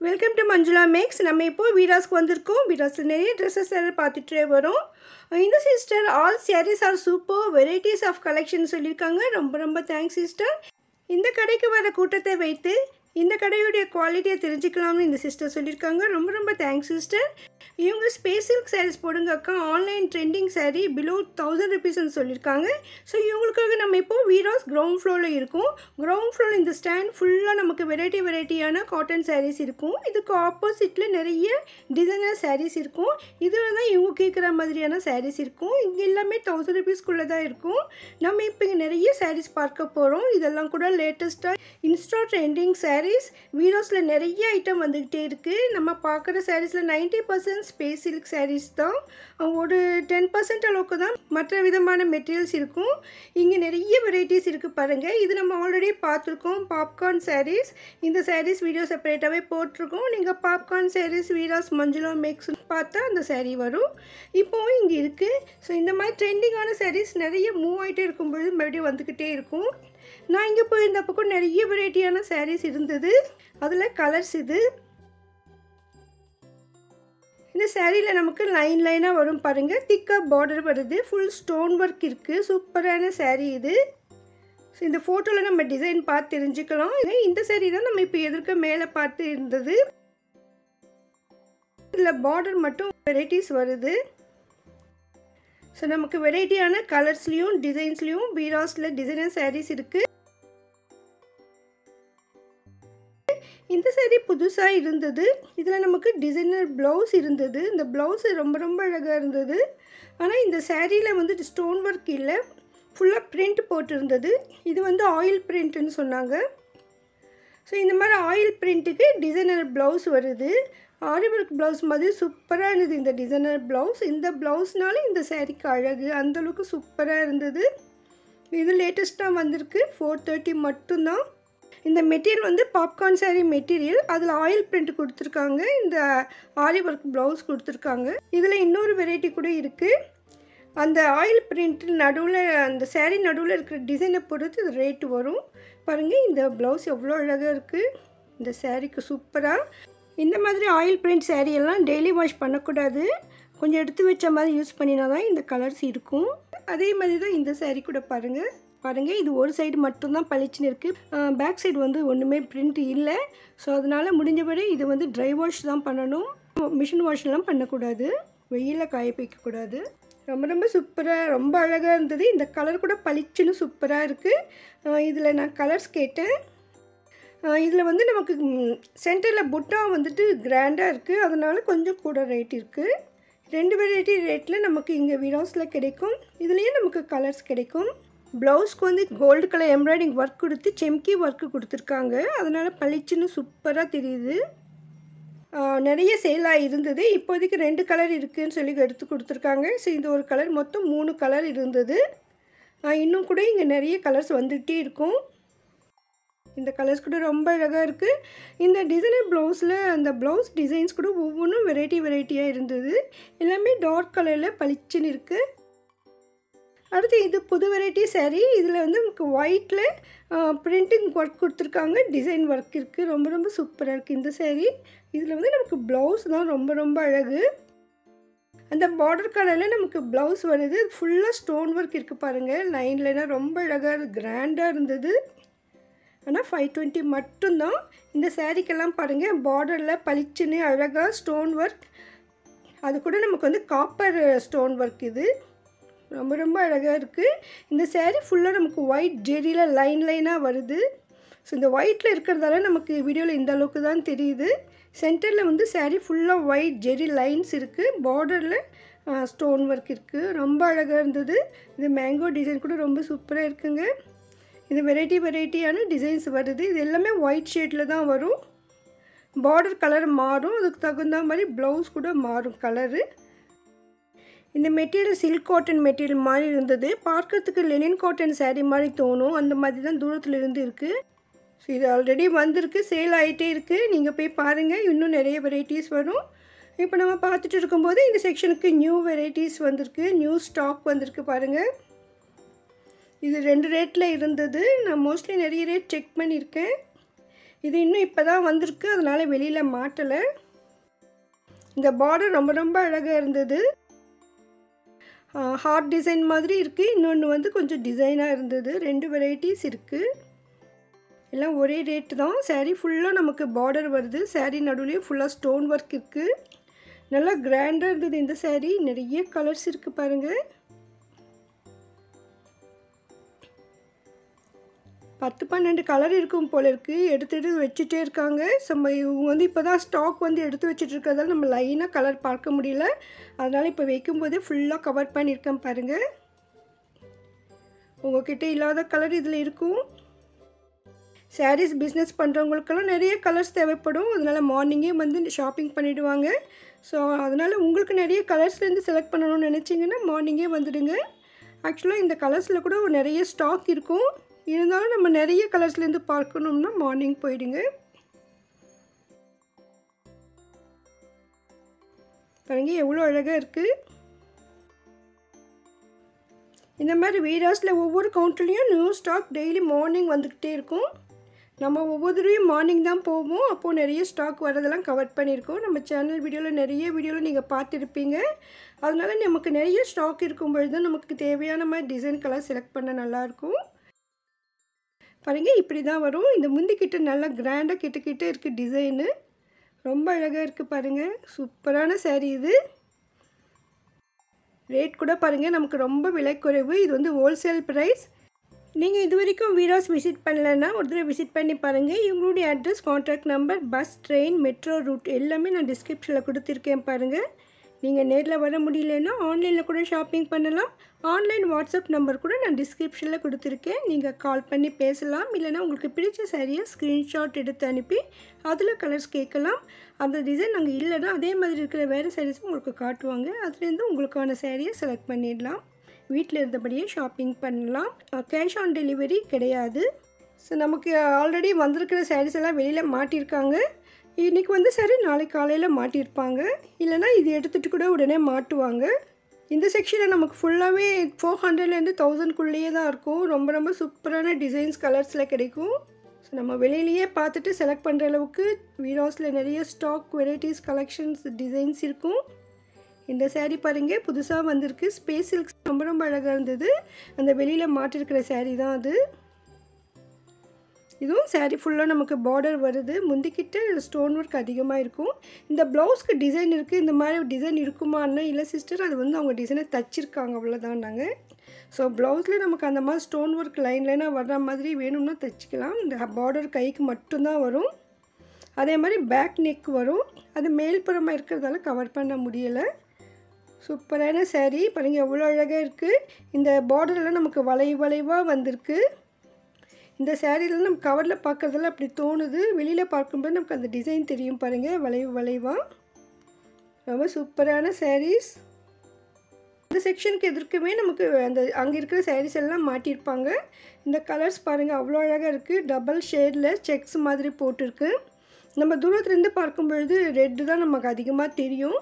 Welcome to Manjula maths. நம்ம இப்போ வீராஸ்க்கு வந்திருக்கோம். வீராஸில் நிறைய ட்ரெஸ்ஸஸ் பார்த்துட்டே வரும். இந்த sister all sarees are super varieties of collection சொல்லியிருக்காங்க. ரொம்ப தேங்க்ஸ் சிஸ்டர். இந்த கடைக்கு வர கூட்டத்தை வைத்து இந்த கடையுடைய குவாலிட்டியை தெரிஞ்சுக்கலாம்னு இந்த சிஸ்டர் சொல்லியிருக்காங்க. ரொம்ப தேங்க்ஸ் சிஸ்டர். இவங்க ஸ்பேஸ் சில்க் சாரீஸ் போடுங்க அக்கா, ஆன்லைன் ட்ரெண்டிங் சாரீ பிலோ 1000 ருபீஸ்ன்னு சொல்லியிருக்காங்க. ஸோ இவங்களுக்காக நம்ம இப்போது வீராஸ் கிரவுண்ட் ஃப்ளோரில் இருக்கும். கிரவுண்ட் ஃப்ளோரில் இந்த ஸ்டாண்ட் ஃபுல்லாக நமக்கு வெரைட்டியான காட்டன் சாரீஸ் இருக்கும். இதுக்கு ஆப்போசிட்டில் நிறைய டிசைனர் சாரீஸ் இருக்கும். இதில் தான் இவங்க கேட்குற மாதிரியான சாரீஸ் இருக்கும். இங்கே எல்லாமே 1000 ருபீஸ்க்குள்ளே தான் இருக்கும். நம்ம இப்போ இங்கே நிறைய சாரீஸ் பார்க்க போகிறோம். இதெல்லாம் கூட லேட்டஸ்ட்டாக இன்ஸ்டா ட்ரெண்டிங் சாரீஸ். வீராஸில் நிறைய ஐட்டம் வந்துக்கிட்டே இருக்குது. நம்ம பார்க்குற சாரீஸில் 90% ஸ்பேஸ் சில்க் சாரீஸ் தான். ஒரு 10% அளவுக்கு தான் மற்ற விதமான மெட்டீரியல்ஸ் இருக்கும். இங்கே நிறைய வெரைட்டிஸ் இருக்குது பாருங்கள். இது நம்ம ஆல்ரெடி பார்த்துருக்கோம், பாப்கார்ன் சாரீஸ். இந்த சாரீஸ் வீடியோ செப்பரேட்டாகவே போட்டிருக்கோம். நீங்கள் பாப்கார்ன் சாரீஸ் வீராஸ் மஞ்சுளா மேக்ஸ் பார்த்தா அந்த சாரீ வரும். இப்போவும் இங்கே இருக்குது. ஸோ இந்த மாதிரி ட்ரெண்டிங்கான சாரீஸ் நிறைய மூவ் ஆகிட்டே இருக்கும்பொழுது மறுபடியும் வந்துக்கிட்டே இருக்கும். நான் இங்கே போயிருந்தப்போ கூட நிறைய வெரைட்டியான சாரீஸ் இருந்தது. அதில் கலர்ஸ் இது. இந்த சாரியில் நமக்கு லைனாக வரும் பாருங்கள். திக்காக பார்டர் வருது, ஃபுல் ஸ்டோன் ஒர்க் இருக்குது. சூப்பரான சாரீ இது. ஸோ இந்த ஃபோட்டோவில் நம்ம டிசைன் பார்த்து தெரிஞ்சுக்கலாம். இந்த சாரீ தான் நம்ம இப்போ எதிர்க்க மேலே பார்த்து இருந்தது. இதில் பார்டர் மட்டும் வெரைட்டிஸ் வருது. ஸோ நமக்கு வெரைட்டியான கலர்ஸ்லேயும் டிசைன்ஸ்லேயும் வீராஸில் டிசைனர் சாரீஸ் இருக்குது. இந்த சாரீ புதுசாக இருந்தது. இதில் நமக்கு டிசைனர் ப்ளவுஸ் இருந்தது. இந்த ப்ளவுஸ் ரொம்ப அழகாக இருந்தது. ஆனால் இந்த சாரியில் வந்து ஸ்டோன் ஒர்க் இல்லை, ஃபுல்லாக பிரிண்ட் போட்டிருந்தது. இது வந்து ஆயில் பிரிண்ட்டுன்னு சொன்னாங்க. ஸோ இந்த மாதிரி ஆயில் பிரிண்ட்டுக்கு டிசைனர் ப்ளவுஸ் வருது. ஆரி ஒர்க் ப்ளவுஸ் மாதிரி சூப்பராக இருந்தது இந்த டிசைனர் ப்ளவுஸ். இந்த ப்ளவுஸ்னால இந்த சாரீக்கு அழகு, அந்தளவுக்கு சூப்பராக இருந்தது. இது லேட்டஸ்ட்டாக வந்திருக்கு. 430 மட்டும்தான். இந்த மெட்டீரியல் வந்து பாப்கார்ன் சாரீ மெட்டீரியல். அதில் ஆயில் பிரிண்ட் கொடுத்துருக்காங்க. இந்த ஆரி ஒர்க் ப்ளவுஸ் கொடுத்துருக்காங்க. இதில் இன்னொரு வெரைட்டி கூட இருக்குது. அந்த ஆயில் பிரிண்ட் நடுவில், அந்த சாரீ நடுவில் இருக்கிற டிசைனை பொறுத்து இது ரேட்டு வரும். பாருங்கள், இந்த ப்ளவுஸ் எவ்வளோ அழகாக இருக்குது. இந்த சாரீக்கு சூப்பராக. இந்த மாதிரி ஆயில் பிரிண்ட் சாரியெல்லாம் டெய்லி வாஷ் பண்ணக்கூடாது. கொஞ்சம் எடுத்து வச்ச மாதிரி யூஸ் பண்ணினா தான் இந்த கலர்ஸ் இருக்கும். அதே மாதிரி தான் இந்த சாரீ கூட பாருங்கள். இது ஒரு சைடு மட்டும்தான் பளிச்சுன்னு இருக்குது. பேக் சைடு வந்து ஒன்றுமே பிரிண்ட் இல்லை. ஸோ அதனால் முடிஞ்சபடி இது வந்து ட்ரை வாஷ் தான் பண்ணணும். மிஷின் வாஷ்லாம் பண்ணக்கூடாது, வெயிலில் காய வைக்கக்கூடாது. ரொம்ப சூப்பராக, ரொம்ப அழகாக இருந்தது. இந்த கலர் கூட பளிச்சுன்னு சூப்பராக இருக்குது. இதில் நான் கலர்ஸ் கேட்டேன். இதில் வந்து நமக்கு சென்டரில் புட்டா வந்துட்டு கிராண்டாக இருக்குது. அதனால் கொஞ்சம் கூட ரேட் இருக்குது. 2 வெரைட்டி ரேட்டில் நமக்கு இங்கே வீராஸில் கிடைக்கும். இதுலேயே நமக்கு கலர்ஸ் கிடைக்கும். ப்ளவுஸ்க்கு வந்து கோல்டு கலர் எம்ப்ராய்டிங் ஒர்க் கொடுத்து செம்கி ஒர்க்கு கொடுத்துருக்காங்க. அதனால் பளிச்சுன்னு சூப்பராக தெரியுது. நிறைய சேலாக இருந்தது. இப்போதைக்கு 2 கலர் இருக்குதுன்னு சொல்லி எடுத்து கொடுத்துருக்காங்க. ஸோ இந்த ஒரு கலர் மொத்தம் 3 கலர் இருந்தது. இன்னும் கூட இங்கே நிறைய கலர்ஸ் வந்துகிட்டே இருக்கும். இந்த கலர்ஸ் கூட ரொம்ப அழகாக இருக்குது. இந்த டிசைனர் ப்ளவுஸில் அந்த ப்ளவுஸ் டிசைன்ஸ் கூட ஒவ்வொன்றும் வெரைட்டியாக இருந்தது. எல்லாமே டார்க் கலரில் பளிச்சுன்னு இருக்குது. அடுத்து இது புது வெரைட்டி சாரீ. இதில் வந்து நமக்கு ஒயிட்டில் பிரிண்டிங் ஒர்க் கொடுத்துருக்காங்க, டிசைன் ஒர்க் இருக்குது. ரொம்ப சூப்பராக இருக்குது இந்த சாரீ. இதில் வந்து நமக்கு ப்ளவுஸ் தான் ரொம்ப அழகு. அந்த பார்டர் கலரில் நமக்கு ப்ளவுஸ் வருது. ஃபுல்லாக ஸ்டோன் ஒர்க் இருக்குது பாருங்கள். லைன்லாம் ரொம்ப அழகாக கிராண்டாக இருந்தது. ஆனால் 520 மட்டும்தான். இந்த சாரீக்கெல்லாம் பாருங்கள், பார்டரில் பளிச்சுன்னு அழகாக ஸ்டோன் ஒர்க். அது கூட நமக்கு வந்து காப்பர் ஸ்டோன் ஒர்க். இது ரொம்ப அழகாக இருக்குது. இந்த சாரீ ஃபுல்லாக நமக்கு ஒயிட் ஜெரியில் லைனாக வருது. ஸோ இந்த ஒயிட்டில் இருக்கிறதால நமக்கு வீடியோவில் இந்த அளவுக்கு தான் தெரியுது. சென்டரில் வந்து சாரீ ஃபுல்லாக ஒயிட் ஜெரி லைன்ஸ் இருக்குது. பார்டரில் ஸ்டோன் ஒர்க் இருக்குது. ரொம்ப அழகாக இருந்தது. இது மேங்கோ டிசைன் கூட ரொம்ப சூப்பராக இருக்குங்க. இது வெரைட்டியான டிசைன்ஸ் வருது. இது எல்லாமே ஒயிட் ஷேடில் தான் வரும். பார்டர் கலர் மாறும், அதுக்கு தகுந்த மாதிரி ப்ளவுஸ் கூட மாறும் கலரு. இந்த மெட்டீரியல் சில்க் காட்டன் மெட்டீரியல் மாதிரி இருந்தது. பார்க்கறதுக்கு லெனின் காட்டன் சாரீ மாதிரி தோணும். அந்த மாதிரி தான் தூரத்தில் இருந்து இருக்குது. ஸோ இது ஆல்ரெடி வந்திருக்கு, சேல் ஆகிட்டே இருக்குது. நீங்கள் போய் பாருங்கள், இன்னும் நிறைய வெரைட்டிஸ் வரும். இப்போ நம்ம பார்த்துட்டு இருக்கும்போது இந்த செக்ஷனுக்கு நியூ வெரைட்டிஸ் வந்திருக்கு, நியூ ஸ்டாக் வந்திருக்கு பாருங்கள். இது 2 ரேட்டில் இருந்தது. நான் மோஸ்ட்லி நிறைய ரேட் செக் பண்ணியிருக்கேன். இது இன்னும் இப்போ தான் வந்திருக்கு, அதனால் வெளியில் மாட்டலை. இந்த பார்டர் ரொம்ப ரொம்ப அழகாக இருந்தது. ஹார்ட் டிசைன் மாதிரி இருக்குது, இன்னொன்று வந்து கொஞ்சம் டிசைனாக இருந்தது. 2 வெரைட்டிஸ் இருக்குது. எல்லாம் ஒரே ரேட்டு தான். saree ஃபுல்லாக நமக்கு பார்டர் வருது. saree நடுவுலேயும் ஃபுல்லாக ஸ்டோன் ஒர்க் இருக்குது. நல்லா கிராண்டாக இருந்தது இந்த saree. நிறைய கலர்ஸ் இருக்குது பாருங்கள். 10-12 கலர் இருக்கும் போல இருக்குது. எடுத்து வச்சுட்டே இருக்காங்க. இவங்க வந்து இப்போ தான் ஸ்டாக் வந்து எடுத்து வச்சுட்டு இருக்கிறதால நம்ம லைனாக கலர் பார்க்க முடியல. அதனால் இப்போ வைக்கும்போதே ஃபுல்லாக கவர் பண்ணியிருக்கேன் பாருங்கள். உங்கள்கிட்ட இல்லாத கலர் இதில் இருக்கும். சாரீஸ் பிஸ்னஸ் பண்ணுறவங்களுக்கெல்லாம் நிறைய கலர்ஸ் தேவைப்படும். அதனால் மார்னிங்கே வந்து ஷாப்பிங் பண்ணிவிடுவாங்க. ஸோ அதனால் உங்களுக்கு நிறைய கலர்ஸ்லேருந்து செலக்ட் பண்ணணும்னு நினச்சிங்கன்னா மார்னிங்கே வந்துடுங்க. ஆக்சுவலாக இந்த கலர்ஸில் கூட நிறைய ஸ்டாக் இருக்கும். இருந்தாலும் நம்ம நிறைய கலர்ஸ்லேருந்து பார்க்கணும்னா மார்னிங் போயிடுங்க. பாருங்க எவ்வளோ அழகாக இருக்குது. இந்த மாதிரி வீராஸில் ஒவ்வொரு கவுண்டர்லேயும் நியூ ஸ்டாக் டெய்லி மார்னிங் வந்துக்கிட்டே இருக்கும். நம்ம ஒவ்வொருத்தரையும் மார்னிங் தான் போவோம். அப்போது நிறைய ஸ்டாக் வரதெல்லாம் கவர் பண்ணியிருக்கோம். நம்ம சேனல் வீடியோவில் நிறைய வீடியோவில் நீங்கள் பார்த்துருப்பீங்க. அதனால நமக்கு நிறைய ஸ்டாக் இருக்கும்பொழுது தான் நமக்கு தேவையான மாதிரி டிசைன் கலர் செலக்ட் பண்ண நல்லாயிருக்கும். பாருங்கள் இப்படி தான் வரும். இந்த முந்திக்கிட்ட நல்லா கிராண்டாக கிட்ட இருக்குது டிசைனு. ரொம்ப அழகாக இருக்குது பாருங்கள். சூப்பரான saree இது. ரேட் கூட பாருங்கள் நமக்கு ரொம்ப விலை குறைவு. இது வந்து ஹோல்சேல் ப்ரைஸ். நீங்கள் இது வரைக்கும் வீராஸ் விசிட் பண்ணலைன்னா ஒரு தடவை விசிட் பண்ணி பாருங்கள். இவங்களுடைய address, contact number, bus, train, metro route எல்லாமே நான் டிஸ்கிரிப்ஷனில் கொடுத்துருக்கேன் பாருங்கள். நீங்கள் நேரில் வர முடியலன்னா ஆன்லைனில் கூட ஷாப்பிங் பண்ணலாம். ஆன்லைன் வாட்ஸ்அப் நம்பர் கூட நான் டிஸ்கிரிப்ஷனில் கொடுத்துருக்கேன். நீங்கள் கால் பண்ணி பேசலாம். இல்லைனா உங்களுக்கு பிடிச்ச சாரியை ஸ்க்ரீன்ஷாட் எடுத்து அனுப்பி அதில் கலர்ஸ் கேட்கலாம். அந்த டிசைன் நாங்கள் இல்லைன்னா அதே மாதிரி இருக்கிற வேறு சாரீஸும் உங்களுக்கு காட்டுவாங்க. அதுலேருந்து உங்களுக்கான சாரியை செலக்ட் பண்ணிடலாம். வீட்டில் இருந்தபடியே ஷாப்பிங் பண்ணலாம். கேஷ் ஆன் டெலிவரி கிடையாது. ஸோ நமக்கு ஆல்ரெடி வந்திருக்கிற சாரீஸ் எல்லாம் வெளியில் மாட்டியிருக்காங்க. இன்றைக்கி வந்து சரி நாளைக்கு காலையில் மாட்டியிருப்பாங்க. இல்லைனா இது எடுத்துகிட்டு கூட உடனே மாட்டுவாங்க. இந்த செக்ஷனில் நமக்கு ஃபுல்லாகவே 400லேருந்து 1000க்குள்ளேயே தான் இருக்கும். ரொம்ப ரொம்ப சூப்பரான டிசைன்ஸ் கலர்ஸில் கிடைக்கும். ஸோ நம்ம வெளியிலேயே பார்த்துட்டு செலக்ட் பண்ணுற அளவுக்கு வீராஸில் நிறைய ஸ்டாக் வெரைட்டிஸ் கலெக்ஷன்ஸ் டிசைன்ஸ் இருக்கும். இந்த saree பாருங்க புதுசாக வந்திருக்கு. ஸ்பேஸ் சில்க்ஸ் ரொம்ப ரொம்ப அழகாக இருந்தது. அந்த வெளியில் மாட்டிருக்கிற saree தான் அது. இதுவும் saree ஃபுல்லாக நமக்கு பார்டர் வருது. முந்திக்கிட்ட ஸ்டோன் ஒர்க் அதிகமாக இருக்கும். இந்த ப்ளவுஸ்க்கு டிசைன் இருக்குது. இந்த மாதிரி டிசைன் இருக்குமான்னு இல்லை சிஸ்டர், அது வந்து அவங்க டிசைனை தச்சிருக்காங்க அவ்வளோதான். நாங்கள் ஸோ ப்ளவுஸில் நமக்கு அந்த மாதிரி ஸ்டோன் ஒர்க் லைனாக வர்ற மாதிரி வேணும்னா தைச்சிக்கலாம். இந்த பார்டர் கைக்கு மட்டும்தான் வரும். அதே மாதிரி பேக் நெக் வரும். அது மேல்புறமாக இருக்கிறதால கவர் பண்ண முடியலை. சூப்பரான saree பாருங்கள் எவ்வளோ அழகாக இருக்குது. இந்த பார்டர்லாம் நமக்கு வளைவாக வந்திருக்கு. இந்த சாரீலாம் நம்ம கவரில் பார்க்குறதெல்லாம் அப்படி தோணுது. வெளியில் பார்க்கும்போது நமக்கு அந்த டிசைன் தெரியும் பாருங்கள் வளைவாக. ரொம்ப சூப்பரான சாரீஸ். இந்த செக்ஷனுக்கு எதிர்க்குமே நமக்கு அந்த அங்கே இருக்கிற சாரீஸ் எல்லாம் மாட்டியிருப்பாங்க. இந்த கலர்ஸ் பாருங்கள் அவ்வளோ அழகாக இருக்குது. டபுள் ஷேடில் செக்ஸ் மாதிரி போட்டிருக்கு. நம்ம தூரத்துலேருந்து பார்க்கும்பொழுது ரெட்டு தான் நமக்கு அதிகமாக தெரியும்.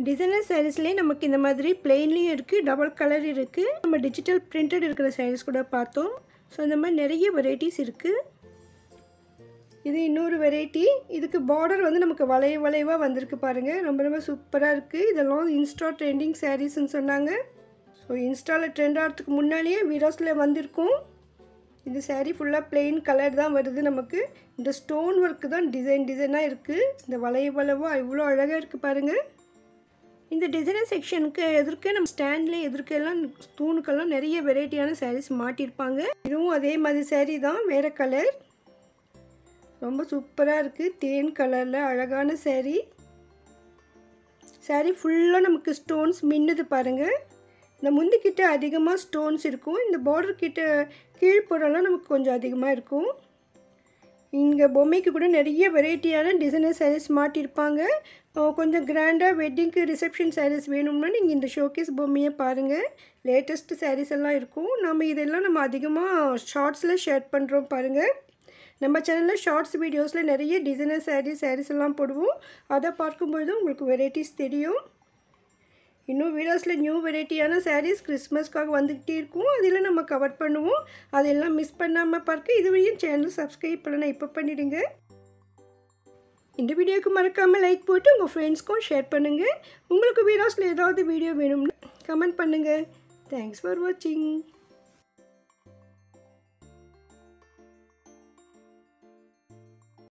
டிசைனர் சாரீஸ்லேயே நமக்கு இந்த மாதிரி பிளெயின்லேயும் இருக்குது, டபுள் கலர் இருக்குது. நம்ம டிஜிட்டல் பிரிண்டட் இருக்கிற சாரீஸ் கூட பார்த்தோம். ஸோ இந்த மாதிரி நிறைய வெரைட்டிஸ் இருக்குது. இது இன்னொரு வெரைட்டி. இதுக்கு பார்டர் வந்து நமக்கு வளைவாக வந்திருக்கு பாருங்கள். ரொம்ப ரொம்ப சூப்பராக இருக்குது. இதெல்லாம் இன்ஸ்டா ட்ரெண்டிங் சாரீஸ்ன்னு சொன்னாங்க. ஸோ இன்ஸ்டாவில் ட்ரெண்ட் ஆகிறதுக்கு முன்னாடியே வீராஸில் வந்திருக்கும். இந்த saree ஃபுல்லாக பிளெயின் கலர் தான் வருது நமக்கு. இந்த ஸ்டோன் ஒர்க்கு தான் டிசைனாக இருக்குது. இந்த வளைவாக இவ்வளோ அழகாக இருக்குது பாருங்கள். இந்த டிசைனர் செக்ஷனுக்கு எதிர்க்க நம்ம ஸ்டாண்டில் எதிர்க்கெல்லாம் தூணுக்கெல்லாம் நிறைய வெரைட்டியான சாரீஸ் மாட்டியிருப்பாங்க. இதுவும் அதே மாதிரி saree தான், வேறு கலர். ரொம்ப சூப்பராக இருக்குது. தேன் கலரில் அழகான saree ஃபுல்லாக நமக்கு ஸ்டோன்ஸ் மின்னுது பாருங்கள். இந்த முந்திக்கிட்ட அதிகமாக ஸ்டோன்ஸ் இருக்கும். இந்த பார்டர் கிட்ட கீழ்ப்புறம்லாம் நமக்கு கொஞ்சம் அதிகமாக இருக்கும். இங்கே பொம்மைக்கு கூட நிறைய வெரைட்டியான டிசைனர் சாரீஸ் மாட்டியிருப்பாங்க. கொஞ்சம் கிராண்டாக வெட்டிங்க்கு ரிசப்ஷன் சாரீஸ் வேணும்னா நீங்கள் இந்த ஷோகேஸ் பொம்மையை பாருங்கள். லேட்டஸ்ட் சாரீஸ் எல்லாம் இருக்கும். இதெல்லாம் நம்ம அதிகமாக ஷார்ட்ஸில் ஷேர் பண்ணுறோம் பாருங்கள். நம்ம சேனலில் ஷார்ட்ஸ் வீடியோஸில் நிறைய டிசைனர் சாரீஸ் எல்லாம் போடுவோம். அதை பார்க்கும்பொழுது உங்களுக்கு வெரைட்டிஸ் தெரியும். இன்னும் வீடியோஸில் நியூ வெரைட்டியான சாரீஸ் கிறிஸ்மஸ்க்காக வந்துக்கிட்டே இருக்கும். அதில் நம்ம கவர் பண்ணுவோம். அதெல்லாம் மிஸ் பண்ணாமல் பார்க்க இதுவரையும் சேனல் சப்ஸ்கிரைப் பண்ணலாம், இப்போ பண்ணிவிடுங்க. இந்த வீடியோக்கு மறக்காமல் லைக் போட்டு உங்கள் ஃப்ரெண்ட்ஸ்க்கும் ஷேர் பண்ணுங்கள். உங்களுக்கு வீடியோஸில் ஏதாவது வீடியோ வேணும்னா கமெண்ட் பண்ணுங்கள். தேங்க்ஸ் ஃபார் வாட்சிங்.